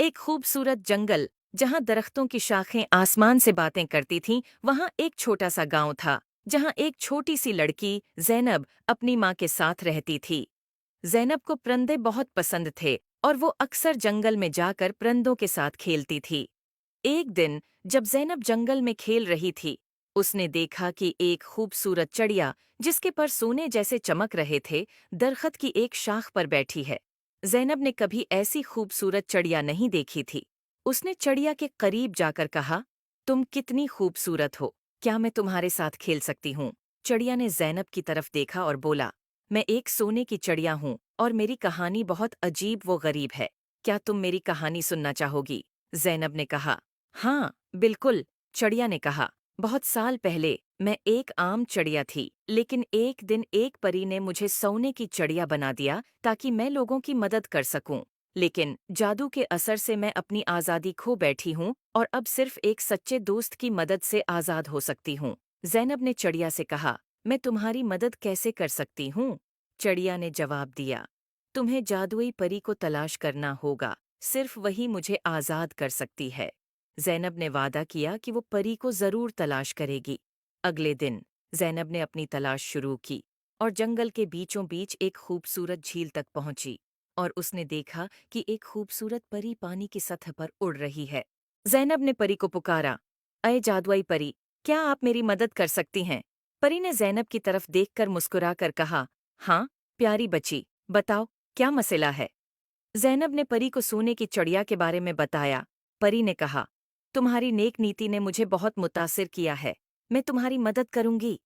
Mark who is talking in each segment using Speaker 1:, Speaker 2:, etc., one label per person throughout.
Speaker 1: एक खूबसूरत जंगल जहाँ दरख्तों की शाखें आसमान से बातें करती थीं, वहाँ एक छोटा सा गांव था जहाँ एक छोटी सी लड़की ज़ैनब अपनी माँ के साथ रहती थी। ज़ैनब को परिंदे बहुत पसंद थे और वो अक्सर जंगल में जाकर परिंदों के साथ खेलती थी। एक दिन जब ज़ैनब जंगल में खेल रही थी, उसने देखा कि एक खूबसूरत चिड़िया जिसके पर सोने जैसे चमक रहे थे, दरख्त की एक शाख पर बैठी है। ज़ैनब ने कभी ऐसी खूबसूरत चिड़िया नहीं देखी थी। उसने चिड़िया के करीब जाकर कहा, तुम कितनी खूबसूरत हो, क्या मैं तुम्हारे साथ खेल सकती हूँ? चिड़िया ने ज़ैनब की तरफ देखा और बोला, मैं एक सोने की चिड़िया हूँ और मेरी कहानी बहुत अजीब व गरीब है। क्या तुम मेरी कहानी सुनना चाहोगी? ज़ैनब ने कहा। हाँ, बिल्कुल, चिड़िया ने कहा। बहुत साल पहले मैं एक आम चिड़िया थी, लेकिन एक दिन एक परी ने मुझे सोने की चिड़िया बना दिया ताकि मैं लोगों की मदद कर सकूं। लेकिन जादू के असर से मैं अपनी आज़ादी खो बैठी हूँ और अब सिर्फ एक सच्चे दोस्त की मदद से आज़ाद हो सकती हूँ। ज़ैनब ने चिड़िया से कहा, मैं तुम्हारी मदद कैसे कर सकती हूँ? चिड़िया ने जवाब दिया, तुम्हें जादुई परी को तलाश करना होगा, सिर्फ वही मुझे आज़ाद कर सकती है। ज़ैनब ने वादा किया कि वो परी को ज़रूर तलाश करेगी। अगले दिन ज़ैनब ने अपनी तलाश शुरू की और जंगल के बीचों बीच एक खूबसूरत झील तक पहुंची और उसने देखा कि एक खूबसूरत परी पानी की सतह पर उड़ रही है। ज़ैनब ने परी को पुकारा, अये जादुई परी, क्या आप मेरी मदद कर सकती हैं? परी ने ज़ैनब की तरफ देखकर मुस्कुराकर कहा, हाँ, प्यारी बच्ची, बताओ, क्या मसला है? ज़ैनब ने परी को सोने की चिड़िया के बारे में बताया। परी ने कहा, तुम्हारी नेक नीति ने मुझे बहुत मुतासिर किया है, मैं तुम्हारी मदद करूंगी।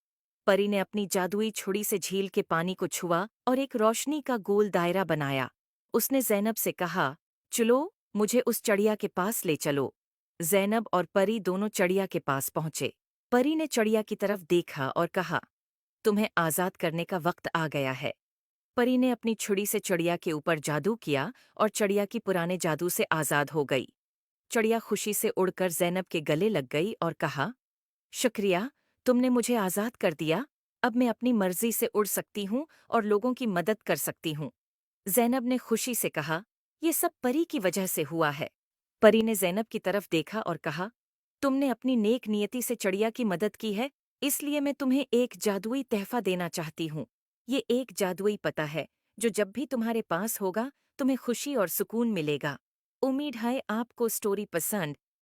Speaker 1: परी ने अपनी जादुई छुरी से झील के पानी को छुआ और एक रोशनी का गोल दायरा बनाया। उसने ज़ैनब से कहा, चलो, मुझे उस चिड़िया के पास ले चलो। ज़ैनब और परी दोनों चिड़िया के पास पहुंचे। परी ने चिड़िया की तरफ देखा और कहा, तुम्हें आज़ाद करने का वक्त आ गया है। परी ने अपनी छुरी से चिड़िया के ऊपर जादू किया और चिड़िया की पुराने जादू से आज़ाद हो गई। चिड़िया खुशी से उड़कर ज़ैनब के गले लग गई और कहा, शुक्रिया, तुमने मुझे आज़ाद कर दिया। अब मैं अपनी मर्जी से उड़ सकती हूँ और लोगों की मदद कर सकती हूँ। ज़ैनब ने खुशी से कहा, ये सब परी की वजह से हुआ है। परी ने ज़ैनब की तरफ देखा और कहा, तुमने अपनी नेक नियति से चिड़िया की मदद की है, इसलिए मैं तुम्हें एक जादुई तहफ़ा देना चाहती हूँ। ये एक जादुई पता है, जो जब भी तुम्हारे पास होगा, तुम्हें खुशी और सुकून मिलेगा। उम्मीद है आपको स्टोरी पसंद